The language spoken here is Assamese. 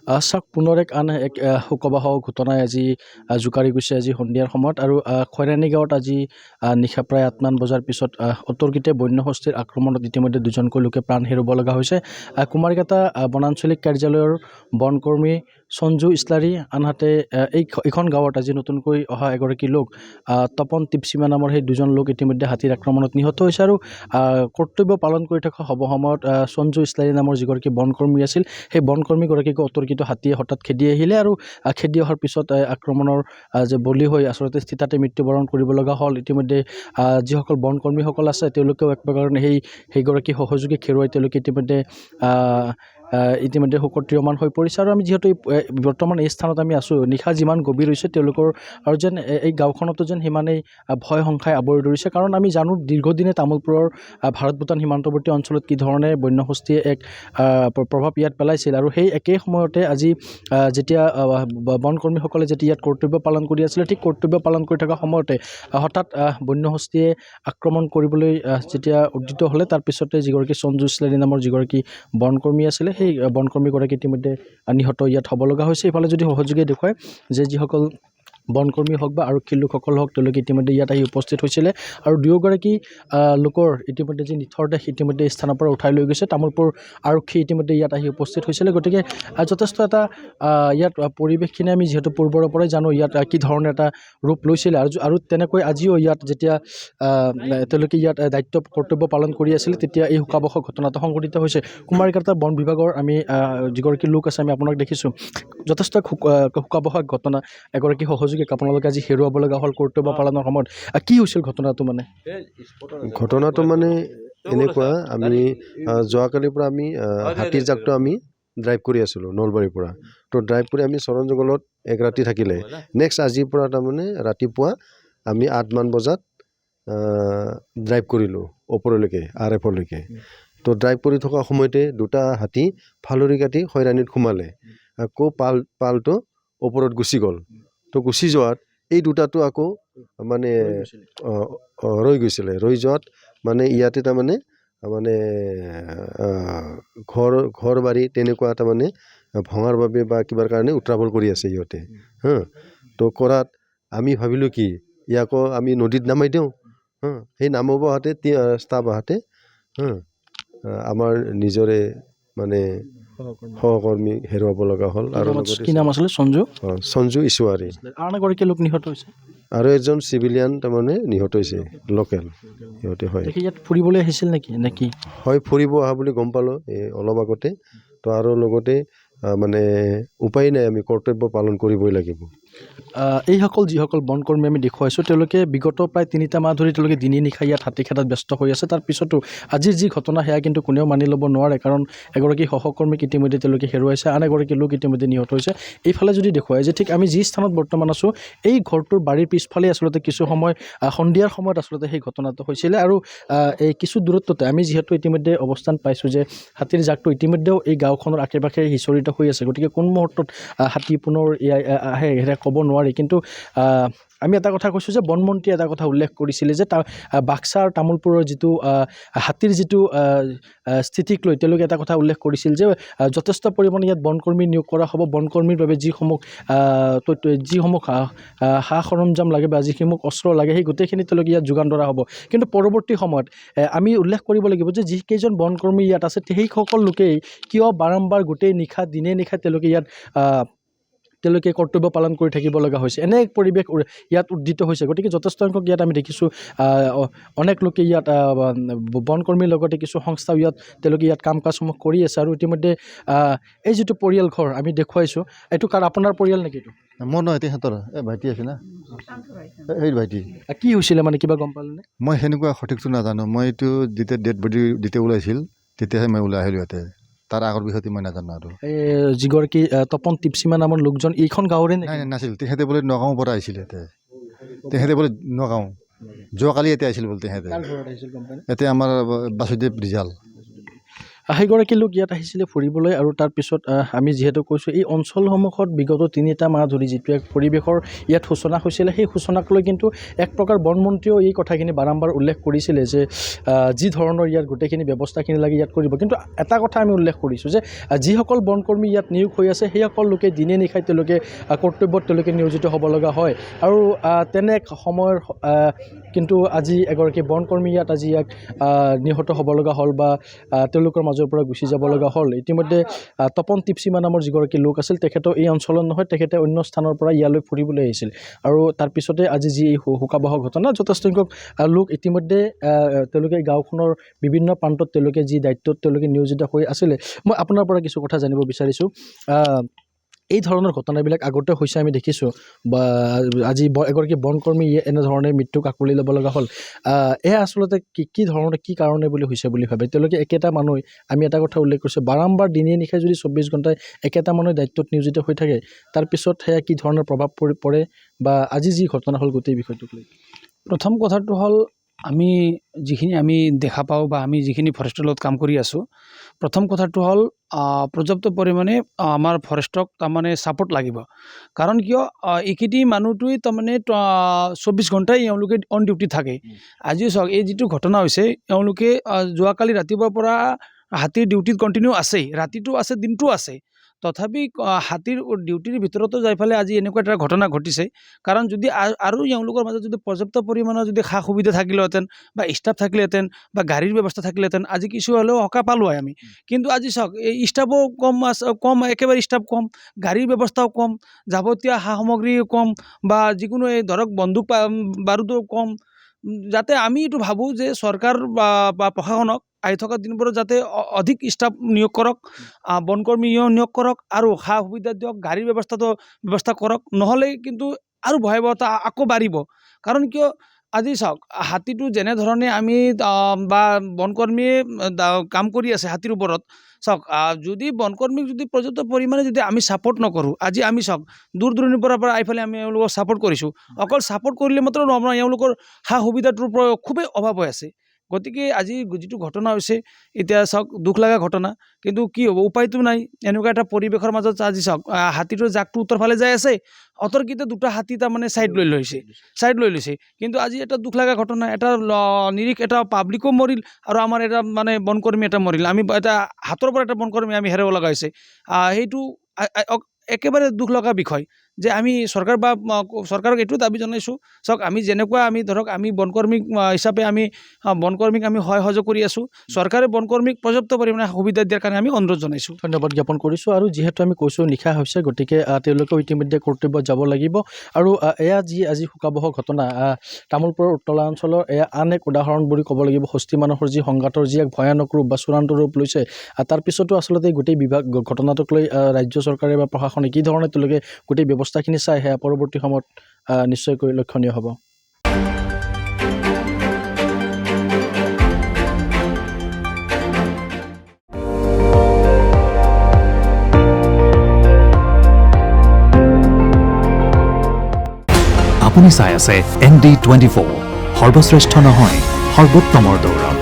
চাওক পুনৰ এক শোকবাহ ঘটনাই আজি জোকাৰি গৈছে আজি সন্ধিয়াৰ সময়ত আৰু খৈৰাণী গাঁৱত আজি নিশা প্ৰায় 8মান বজাৰ পিছত অতৰ্কিতে বন্য হস্তীৰ আক্ৰমণত ইতিমধ্যে দুজনকৈ লোকে প্ৰাণ হেৰুৱাব লগা হৈছে। কুমাৰঘাটা বনাঞ্চলিক কাৰ্যালয়ৰ বনকৰ্মী সঞ্জু ইছলাৰী আনহাতে এইখন গাঁৱত আজি নতুনকৈ অহা এগৰাকী লোক তপন টিপচিমা নামৰ সেই দুজন লোক ইতিমধ্যে হাতীৰ আক্ৰমণত নিহত হৈছে আৰু কৰ্তব্য পালন কৰি থকা সময়ত সঞ্জু ইছলাৰী নামৰ যিগৰাকী বনকৰ্মী আছিল সেই বনকৰ্মীগৰাকীকো অতৰ্কিত হাতীয়ে হঠাৎ খেদি আহিলে আৰু খেদি অহাৰ পিছত আক্ৰমণৰ যে বলি হৈ আচলতে স্থিতাতে মৃত্যুবৰণ কৰিব লগা হ'ল। ইতিমধ্যে যিসকল বনকৰ্মীসকল আছে তেওঁলোকেও এক প্ৰকাৰে সেইগৰাকী সহযোগীক হেৰুৱাই তেওঁলোকে ইতিমধ্যে শোকত্ৰিয়মান হৈ পৰিছে আৰু আমি যিহেতু বৰ্তমান এই স্থানত আমি আছোঁ নিশা যিমান গভীৰ হৈছে তেওঁলোকৰ আৰু যেন এই গাঁওখনতো যেন সিমানেই ভয় সংখ্যাই আৱৰি ধৰিছে কাৰণ আমি জানো দীৰ্ঘদিনে তামোলপুৰৰ ভাৰত ভূটান সীমান্তৱৰ্তী অঞ্চলত কি ধৰণে বন্যহস্তীয়ে এক প্ৰভাৱ ইয়াত পেলাইছিল আৰু সেই একেই সময়তে আজি যেতিয়া বনকৰ্মীসকলে যেতিয়া ইয়াত কৰ্তব্য পালন কৰি আছিলে ঠিক কৰ্তব্য পালন কৰি থকা সময়তে হঠাৎ বন্যহস্তীয়ে আক্ৰমণ কৰিবলৈ যেতিয়া উদ্যত হ'লে তাৰপিছতে যিগৰাকী সঞ্জু ইছলাৰী নামৰ যিগৰাকী বনকৰ্মী আছিলে সেই বনকৰ্মীগৰাকী ইতিমধ্যে নিহত ইয়াত হ'ব লগা হৈছে। ইফালে যদি সহযোগীয়ে দেখুৱায় যে যিসকল বনকৰ্মী হওক বা আৰক্ষী লোকসকল হওক তেওঁলোকে ইতিমধ্যে ইয়াত আহি উপস্থিত হৈছিলে আৰু দুয়োগৰাকী লোকৰ ইতিমধ্যে যি নিথৰ দেহ ইতিমধ্যে স্থানৰ পৰা উঠাই লৈ গৈছে। তামোলপুৰ আৰক্ষী ইতিমধ্যে ইয়াত আহি উপস্থিত হৈছিলে। গতিকে যথেষ্ট এটা ইয়াত পৰিৱেশখিনি আমি যিহেতু পূৰ্বৰে পৰাই জানো ইয়াত কি ধৰণে এটা ৰূপ লৈছিলে আৰু তেনেকৈ আজিও ইয়াত যেতিয়া তেওঁলোকে ইয়াত দায়িত্ব কৰ্তব্য পালন কৰি আছিলে তেতিয়া এই শোকাবহ ঘটনাটো সংঘটিত হৈছে। কুমাৰঘাটা বন বিভাগৰ আমি যিগৰাকী লোক আছে আমি আপোনাক দেখিছোঁ যথেষ্ট শোকাবহ ঘটনা এগৰাকী সহযোগীক আপোনালোকে আজি হেৰুৱাব লগা হ'ল কৰ্তব্য পালনৰ সময়ত। কি হৈছিল ঘটনাটো মানে এনেকুৱা আমি যোৱাকালিৰ পৰা আমি হাতীৰ জাকটো আমি ড্ৰাইভ কৰি আছিলোঁ নলবাৰীৰ পৰা তো ড্ৰাইভ কৰি আমি চৰণ জংঘলত এক ৰাতি থাকিলে নেক্সট আজিৰ পৰা তাৰমানে ৰাতিপুৱা আমি 8মান বজাত ড্ৰাইভ কৰিলোঁ ওপৰলৈকে RFলৈকে। তো ড্ৰাইভ কৰি থকা সময়তে দুটা হাতী ফালৰি কাটি খৈৰাণীত সোমালে আকৌ পালটো ওপৰত গুচি গ'ল। তো গুচি যোৱাত এই দুটাটো আকৌ মানে ৰৈ গৈছিলে ৰৈ যোৱাত মানে ইয়াতে তাৰমানে ঘৰ বাৰী তেনেকুৱা তাৰমানে ভঙাৰ বাবে বা কিবাৰ কাৰণে উত্ৰাৱল কৰি আছে সিহঁতে তো কৰাত আমি ভাবিলোঁ কি ইয়াকো আমি নদীত নামাই দিওঁ সেই নামাব আহোঁতে ষ্টাফ আহোঁতে আমাৰ নিজৰে মানে সহকৰ্মী হেৰুৱাব লগা হ'ল। আৰু কি নাম আছিলে? সঞ্জু ইছলাৰী লোক নিহত হৈছে আৰু এজন চিভিলিয়ান তাৰমানে নিহত হৈছে লোকেল সিহঁতে হয়। ইয়াত ফুৰিবলৈ আহিছিল নেকি? হয় ফুৰিব অহা বুলি গম পালোঁ অলপ আগতে। তো আৰু লগতে মানে উপায় নাই আমি কৰ্তব্য পালন কৰিবই লাগিব। এইসকল যিসকল বনকৰ্মী আমি দেখুৱাইছোঁ তেওঁলোকে বিগত প্ৰায় 3টা মাহ ধৰি তেওঁলোকে দিনে নিশা ইয়াত হাতী খেদাত ব্যস্ত হৈ আছে। তাৰপিছতো আজিৰ যি ঘটনা সেয়া কিন্তু কোনেও মানি ল'ব নোৱাৰে কাৰণ এগৰাকী সহকৰ্মীক ইতিমধ্যে তেওঁলোকে হেৰুৱাইছে আন এগৰাকী লোক ইতিমধ্যে নিহত হৈছে। এইফালে যদি দেখুৱায় যে ঠিক আমি যি স্থানত বৰ্তমান আছোঁ এই ঘৰটোৰ বাৰীৰ পিছফালে আচলতে কিছু সময় সন্ধিয়াৰ সময়ত আচলতে সেই ঘটনাটো হৈছিলে আৰু এই কিছু দূৰত্বতে আমি যিহেতু ইতিমধ্যে অৱস্থান পাইছোঁ যে হাতীৰ জাকটো ইতিমধ্যেও এই গাঁওখনৰ আশে পাশে সিঁচৰিত হৈ আছে। গতিকে কোন মুহূৰ্তত হাতী পুনৰ আহে সেয়া ক'ব নোৱাৰি। কিন্তু আমি এটা কথা কৈছোঁ যে বনমন্ত্ৰীয়ে এটা কথা উল্লেখ কৰিছিলে যে বাক্সা আৰু তামোলপুৰৰ যিটো হাতীৰ যিটো স্থিতিক লৈ তেওঁলোকে এটা কথা উল্লেখ কৰিছিল যে যথেষ্ট পৰিমাণে ইয়াত বনকৰ্মী নিয়োগ কৰা হ'ব। বনকৰ্মীৰ বাবে যিসমূহ সা সৰঞ্জাম লাগে বা যিসমূহ অস্ত্ৰ লাগে সেই গোটেইখিনি তেওঁলোকে ইয়াত যোগান ধৰা হ'ব। কিন্তু পৰৱৰ্তী সময়ত আমি উল্লেখ কৰিব লাগিব যে যিকেইজন বনকৰ্মী ইয়াত আছে সেইসকল লোকেই কিয় বাৰম্বাৰ গোটেই নিশা দিনে নিশা তেওঁলোকে কৰ্তব্য পালন কৰি থাকিব লগা হৈছে। এনে এক পৰিৱেশ ইয়াত উদ্দিত হৈছে। গতিকে যথেষ্ট সংখ্যক ইয়াত আমি দেখিছোঁ অনেক লোকে ইয়াত বনকৰ্মীৰ লগতে কিছু সংস্থাও তেওঁলোকে ইয়াত কাম কাজসমূহ কৰি আছে আৰু ইতিমধ্যে এই যিটো পৰিয়াল ঘৰ আমি দেখুৱাইছোঁ এইটো আপোনাৰ পৰিয়াল নেকি? মোৰ নহয় সিহঁতৰ ভাইটি আছে না সেই ভাইটি। কি হৈছিলে মানে কিবা গম পালেনে? মই সেনেকুৱা সঠিকটো নাজানো। মই এইটো যেতিয়া ডেড বডি যেতিয়া ওলাইছিল তেতিয়াহে মই ওলাই আহিলোঁ ইয়াতে। তাৰ আগৰ বিষয়টো মই নাজানো। আৰু যিগৰাকী তপন টিপচিমা নামৰ লোকজন এইখন গাঁৱৰে নাছিল। তেখেতে বোলে নগাঁৱৰ পৰা আহিছিল ইয়াতে। তেখেতে বোলে নগাঁও যোৱাকালি ইয়াতে আহিছিল বোলে তেখেতে। ইয়াতে আমাৰ বাসুদেৱ ৰিজাল। সেইগৰাকী লোক ইয়াত আহিছিলে ফুৰিবলৈ আৰু তাৰপিছত আমি যিহেতু কৈছোঁ এই অঞ্চলসমূহত বিগত 3টা মাহ ধৰি যিটো এক পৰিৱেশৰ ইয়াত সূচনা হৈছিলে সেই সূচনাক লৈ কিন্তু এক প্ৰকাৰ বনমন্ত্ৰীয়েও এই কথাখিনি বাৰম্বাৰ উল্লেখ কৰিছিলে যে যি ধৰণৰ ইয়াত গোটেইখিনি ব্যৱস্থাখিনি লাগে ইয়াত কৰিব কিন্তু এটা কথা আমি উল্লেখ কৰিছোঁ যে যিসকল বনকৰ্মী ইয়াত নিয়োগ হৈ আছে সেইসকল লোকে দিনে নিশাই তেওঁলোকে কৰ্তব্যত তেওঁলোকে নিয়োজিত হ'ব লগা হয় আৰু তেনে এক সময়ৰ কিন্তু আজি এগৰাকী বনকৰ্মী ইয়াত আজি ইয়াক নিহত হ'ব লগা হ'ল বা তেওঁলোকৰ মাজৰ পৰা গুচি যাব লগা হ'ল ইতিমধ্যে তপন টিপচিমা নামৰ যিগৰাকী লোক আছিল তেখেতৰ এই অঞ্চলত নহয় তেখেতে অন্য স্থানৰ পৰা ইয়ালৈ ফুৰিবলৈ আহিছিল আৰু তাৰপিছতে আজি যি এই শোকাবহ ঘটনা যথেষ্ট সংখ্যক লোক ইতিমধ্যে তেওঁলোকে গাঁওখনৰ বিভিন্ন প্ৰান্তত তেওঁলোকে যি দায়িত্বত তেওঁলোকে নিয়োজিত হৈ আছিলে মই আপোনাৰ পৰা কিছু কথা জানিব বিচাৰিছোঁ এই ধৰণৰ ঘটনাবিলাক আগতে হৈছে আমি দেখিছোঁ বা আজি এগৰাকী বনকৰ্মী এনেধৰণে মৃত্যুক আঁকোৱালি ল'ব লগা হ'ল এয়া আচলতে কি ধৰণে কি কাৰণে বুলি হৈছে বুলি ভাবে তেওঁলোকে একেটা মানুহ আমি এটা কথা উল্লেখ কৰিছোঁ বাৰম্বাৰ দিনে নিশাই যদি 24 ঘণ্টাই একেটা মানুহ দায়িত্বত নিয়োজিত হৈ থাকে তাৰপিছত সেয়া কি ধৰণৰ প্ৰভাৱ পৰে বা আজি যি ঘটনা হ'ল গোটেই বিষয়টোক লৈ প্ৰথম কথাটো হ'ল আমি যিখিনি আমি দেখা পাওঁ বা আমি যিখিনি ফৰেষ্টৰ লগত কাম কৰি আছোঁ প্ৰথম কথাটো হ'ল পৰ্যাপ্ত পৰিমাণে আমাৰ ফৰেষ্টক তাৰমানে ছাপোৰ্ট লাগিব কাৰণ কিয় এইকেইটি মানুহটোৱে তাৰমানে 24 ঘণ্টাই এওঁলোকে অন ডিউটি থাকে আজিও চাওক এই যিটো ঘটনা হৈছে এওঁলোকে যোৱাকালি ৰাতিপুৱাৰ পৰা হাতীৰ ডিউটিত কণ্টিনিউ আছেই ৰাতিটো আছে দিনটো আছে তথাপি হাতীৰ ডিউটিৰ ভিতৰতো যাই পেলাই আজি এনেকুৱা এটা ঘটনা ঘটিছে কাৰণ যদি আৰু এওঁলোকৰ মাজত যদি পৰ্যাপ্ত পৰিমাণৰ যদি সা সুবিধা থাকিলেহেঁতেন বা ষ্টাফ থাকিলেহেঁতেন বা গাড়ীৰ ব্যৱস্থা থাকিলেহেঁতেন আজি কিছু হ'লেও সকাহ পালোঁ হয় আমি কিন্তু আজি চাওক এই ষ্টাফো কম একেবাৰে ষ্টাফ কম গাড়ীৰ ব্যৱস্থাও কম যাৱতীয় সা সামগ্ৰী কম বা যিকোনো এই ধৰক বন্দুক বাৰুদো কম যাতে আমি এইটো ভাবোঁ যে চৰকাৰ বা প্ৰশাসনক আহি থকা দিনবোৰত যাতে অধিক ষ্টাফ নিয়োগ কৰক বনকৰ্মী নিয়োগ কৰক আৰু সা সুবিধা দিয়ক গাড়ীৰ ব্যৱস্থা কৰক নহ'লে কিন্তু আৰু ভয়াৱহতা আকৌ বাঢ়িব কাৰণ কিয় আজি চাওক হাতীটো যেনেধৰণে আমি বা বনকৰ্মীয়ে কাম কৰি আছে হাতীৰ ওপৰত চাওক যদি বনকৰ্মীক যদি পৰ্যাপ্ত পৰিমাণে যদি আমি ছাপোৰ্ট নকৰোঁ আজি আমি চাওক দূৰ দূৰণিৰ পৰা আহি পেলাই আমি এওঁলোকক ছাপোৰ্ট কৰিছোঁ অকল ছাপোৰ্ট কৰিলে মাত্ৰ নহয় এওঁলোকৰ সা সুবিধাটোৰ পৰা খুবেই অভাৱ হৈ আছে গতিকে আজি যিটো ঘটনা হৈছে এতিয়া চাওক দুখ লগা ঘটনা কিন্তু কি হ'ব উপায়টো নাই এনেকুৱা এটা পৰিৱেশৰ মাজত আজি চাওক হাতীটোৰ জাকটো উত্তৰ ফালে যাই আছে অতৰ্কিতে দুটা হাতী তাৰমানে ছাইড লৈ লৈছে কিন্তু আজি এটা দুখ লগা ঘটনা এটা নিৰীহ এটা পাব্লিকো মৰিল আৰু আমাৰ এটা মানে বনকৰ্মী এটা মৰিল আমি এটা হাতৰ পৰা এটা বনকৰ্মী আমি হেৰাব লগা হৈছে সেইটো একেবাৰে দুখ লগা বিষয় যে আমি চৰকাৰক এইটো দাবী জনাইছোঁ চাওক আমি যেনেকুৱা আমি ধৰক আমি বনকৰ্মী হিচাপে আমি বনকৰ্মীক আমি সহায় সহযোগ কৰি আছোঁ চৰকাৰে বনকৰ্মীক পৰ্যাপ্ত পৰিমাণে সুবিধা দিয়াৰ কাৰণে আমি অনুৰোধ জনাইছোঁ ধন্যবাদ জ্ঞাপন কৰিছোঁ আৰু যিহেতু আমি কৈছোঁ নিশা হৈছে গতিকে তেওঁলোকেও ইতিমধ্যে কৰ্তব্যত যাব লাগিব আৰু এয়া যি আজি শোকাবহ ঘটনা তামোলপুৰৰ উত্তলা অঞ্চলৰ এয়া আন এক উদাহৰণ বুলি ক'ব লাগিব হস্তি মানুহৰ যি সংঘাতৰ যি এক ভয়ানক ৰূপ বা চূড়ান্ত ৰূপ লৈছে তাৰপিছতো আচলতে গোটেই ঘটনাটোক লৈ ৰাজ্য চৰকাৰে বা প্ৰশাসনে কি ধৰণে তেওঁলোকে গোটেই ব্যৱস্থাখিনি চাই সেয়া পৰৱৰ্তী সময়ত নিশ্চয়কৈ লক্ষণীয় হ'ব আপুনি চাই আছে ND24 সৰ্বশ্ৰেষ্ঠ নহয় সৰ্বোত্তমৰ দৌৰ